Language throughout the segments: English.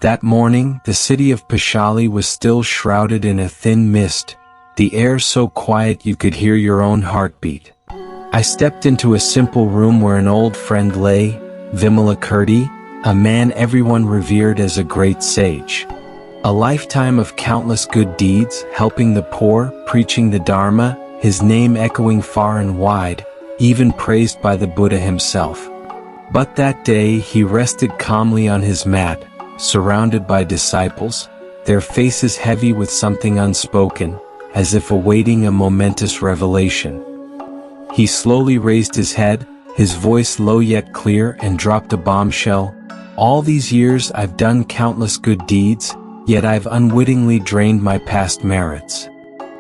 That morning, the city of Pashali was still shrouded in a thin mist, the air so quiet you could hear your own heartbeat. I stepped into a simple room where an old friend lay, Vimalakirti, a man everyone revered as a great sage. A lifetime of countless good deeds, helping the poor, preaching the Dharma, his name echoing far and wide, even praised by the Buddha himself. But that day he rested calmly on his mat, surrounded by disciples, their faces heavy with something unspoken, as if awaiting a momentous revelation. He slowly raised his head, his voice low yet clear, and dropped a bombshell. All these years I've done countless good deeds, yet I've unwittingly drained my past merits.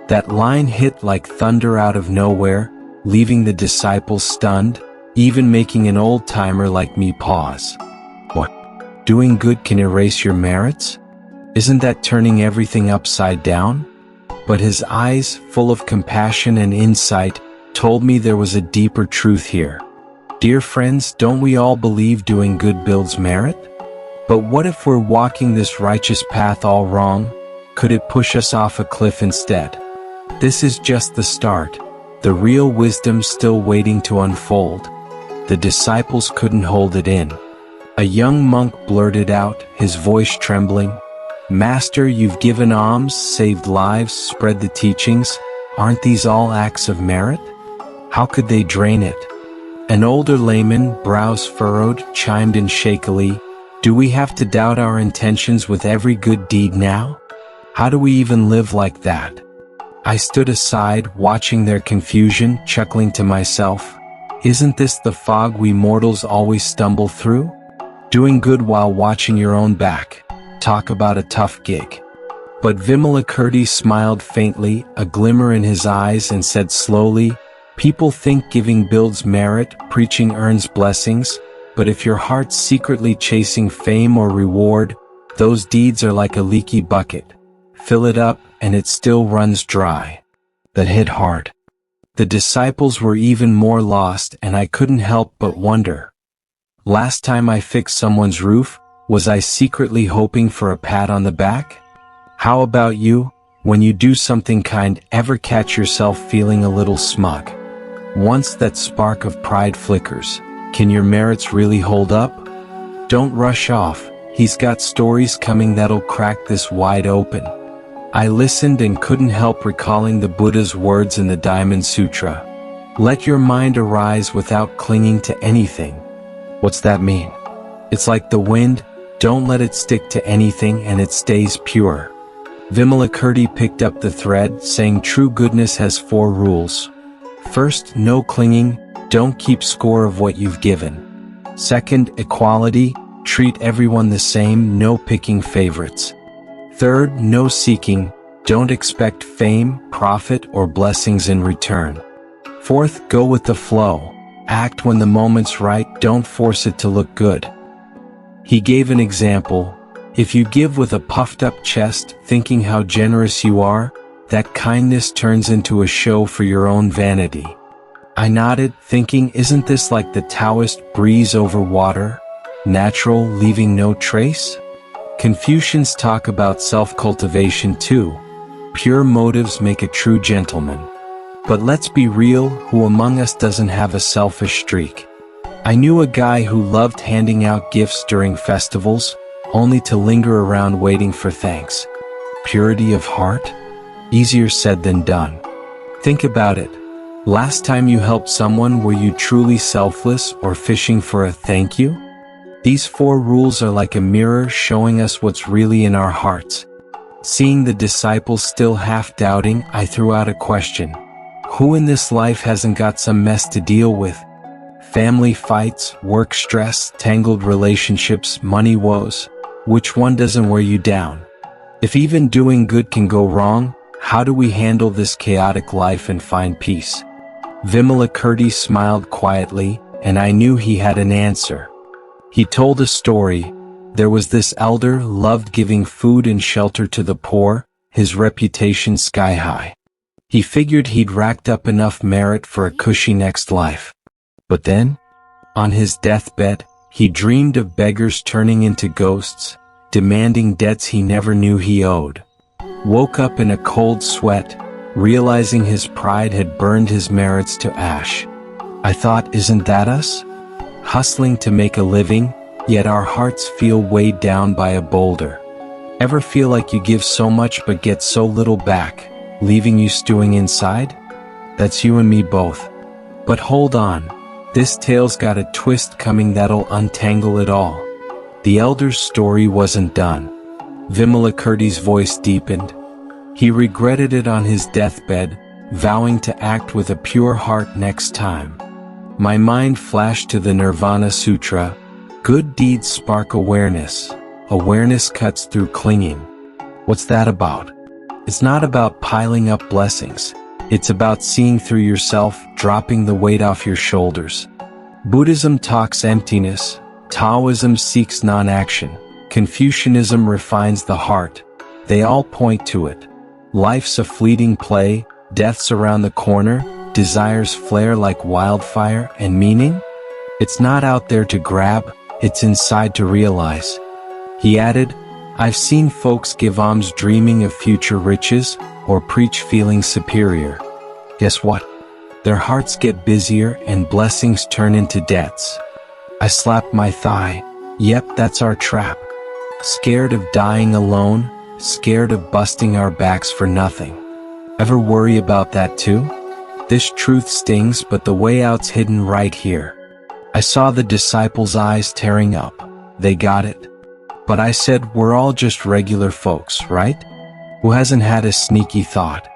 That line hit like thunder out of nowhere, leaving the disciples stunned, even making an old-timer like me pause. What? Doing good can erase your merits? Isn't that turning everything upside down? But his eyes, full of compassion and insight, told me there was a deeper truth here. Dear friends, don't we all believe doing good builds merit? But what if we're walking this righteous path all wrong? Could it push us off a cliff instead? This is just the start, the real wisdom still waiting to unfold. The disciples couldn't hold it in. A young monk blurted out, his voice trembling, "Master, you've given alms, saved lives, spread the teachings. Aren't these all acts of merit? How could they drain it?" An older layman, brows furrowed, chimed in shakily, "Do we have to doubt our intentions with every good deed now? How do we even live like that?" I stood aside, watching their confusion, chuckling to myself, "Isn't this the fog we mortals always stumble through? Doing good while watching your own back. Talk about a tough gig." But Vimalakirti smiled faintly, a glimmer in his eyes, and said slowly, "People think giving builds merit, preaching earns blessings, but if your heart's secretly chasing fame or reward, those deeds are like a leaky bucket. Fill it up, and it still runs dry." That hit hard. The disciples were even more lost, and I couldn't help but wonder. Last time I fixed someone's roof, was I secretly hoping for a pat on the back? How about you? When you do something kind, ever catch yourself feeling a little smug? Once that spark of pride flickers, can your merits really hold up? Don't rush off, he's got stories coming that'll crack this wide open. I listened and couldn't help recalling the Buddha's words in the Diamond Sutra. Let your mind arise without clinging to anything. What's that mean? It's like the wind, don't let it stick to anything and it stays pure. Vimalakirti picked up the thread, saying true goodness has 4 rules. First, no clinging, don't keep score of what you've given. Second, equality, treat everyone the same, no picking favorites. Third, no seeking, don't expect fame, profit, or blessings in return. Fourth, go with the flow. Act when the moment's right, don't force it to look good. He gave an example. If you give with a puffed-up chest, thinking how generous you are, that kindness turns into a show for your own vanity. I nodded, thinking, isn't this like the Taoist breeze over water? Natural, leaving no trace? Confucians talk about self-cultivation too. Pure motives make a true gentleman. But let's be real, who among us doesn't have a selfish streak? I knew a guy who loved handing out gifts during festivals, only to linger around waiting for thanks. Purity of heart? Easier said than done. Think about it. Last time you helped someone, were you truly selfless or fishing for a thank you? These 4 rules are like a mirror showing us what's really in our hearts. Seeing the disciples still half doubting, I threw out a question. Who in this life hasn't got some mess to deal with? Family fights, work stress, tangled relationships, money woes. Which one doesn't wear you down? If even doing good can go wrong, how do we handle this chaotic life and find peace? Vimalakirti smiled quietly, and I knew he had an answer. He told a story. There was this elder, loved giving food and shelter to the poor, his reputation sky high. He figured he'd racked up enough merit for a cushy next life. But then, on his deathbed, he dreamed of beggars turning into ghosts, demanding debts he never knew he owed. Woke up in a cold sweat, realizing his pride had burned his merits to ash. I thought, isn't that us? Hustling to make a living, yet our hearts feel weighed down by a boulder. Ever feel like you give so much but get so little back, leaving you stewing inside? That's you and me both. But hold on, this tale's got a twist coming that'll untangle it all. The elder's story wasn't done. Vimalakirti's voice deepened. He regretted it on his deathbed, vowing to act with a pure heart next time. My mind flashed to the Nirvana Sutra. Good deeds spark awareness. Awareness cuts through clinging. What's that about? It's not about piling up blessings. It's about seeing through yourself, dropping the weight off your shoulders. Buddhism talks emptiness. Taoism seeks non-action. Confucianism refines the heart. They all point to it. Life's a fleeting play, death's around the corner, desires flare like wildfire, and meaning? It's not out there to grab, it's inside to realize. He added, I've seen folks give alms dreaming of future riches, or preach feeling superior. Guess what? Their hearts get busier and blessings turn into debts. I slapped my thigh. Yep, that's our trap. Scared of dying alone, scared of busting our backs for nothing. Ever worry about that too? This truth stings, but the way out's hidden right here. I saw the disciples' eyes tearing up. They got it. But I said, we're all just regular folks, right? Who hasn't had a sneaky thought?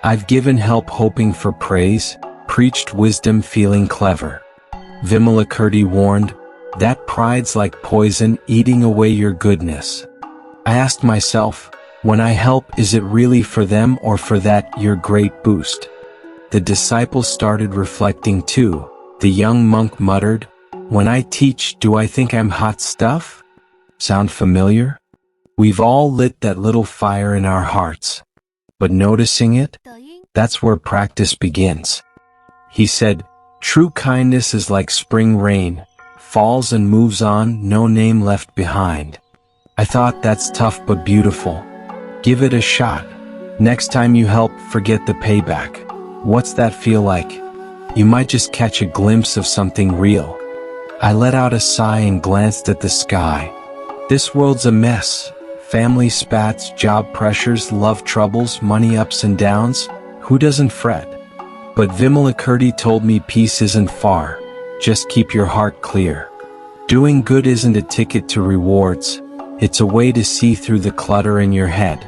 I've given help hoping for praise, preached wisdom feeling clever. Vimalakirti warned, that pride's like poison eating away your goodness. I asked myself, when I help, is it really for them or for that your great boost? The disciples started reflecting too. The young monk muttered, when I teach, do I think I'm hot stuff? Sound familiar? We've all lit that little fire in our hearts. But noticing it? That's where practice begins. He said, true kindness is like spring rain, falls and moves on, no name left behind. I thought, that's tough but beautiful. Give it a shot. Next time you help, forget the payback. What's that feel like? You might just catch a glimpse of something real. I let out a sigh and glanced at the sky. This world's a mess. Family spats, job pressures, love troubles, money ups and downs. Who doesn't fret? But Vimalakirti told me peace isn't far. Just keep your heart clear. Doing good isn't a ticket to rewards. It's a way to see through the clutter in your head.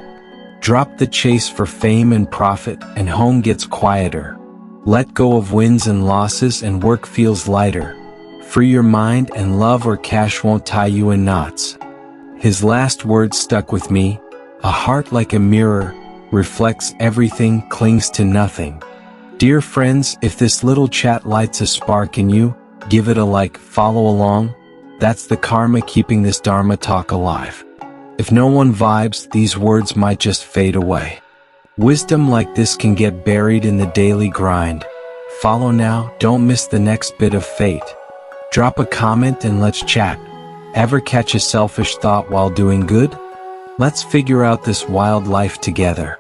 Drop the chase for fame and profit, and home gets quieter. Let go of wins and losses, and work feels lighter. Free your mind, and love or cash won't tie you in knots. His last words stuck with me. A heart like a mirror, reflects everything, clings to nothing. Dear friends, if this little chat lights a spark in you, give it a like, follow along. That's the karma keeping this Dharma talk alive. If no one vibes, these words might just fade away. Wisdom like this can get buried in the daily grind. Follow now, don't miss the next bit of fate. Drop a comment and let's chat. Ever catch a selfish thought while doing good? Let's figure out this wild life together.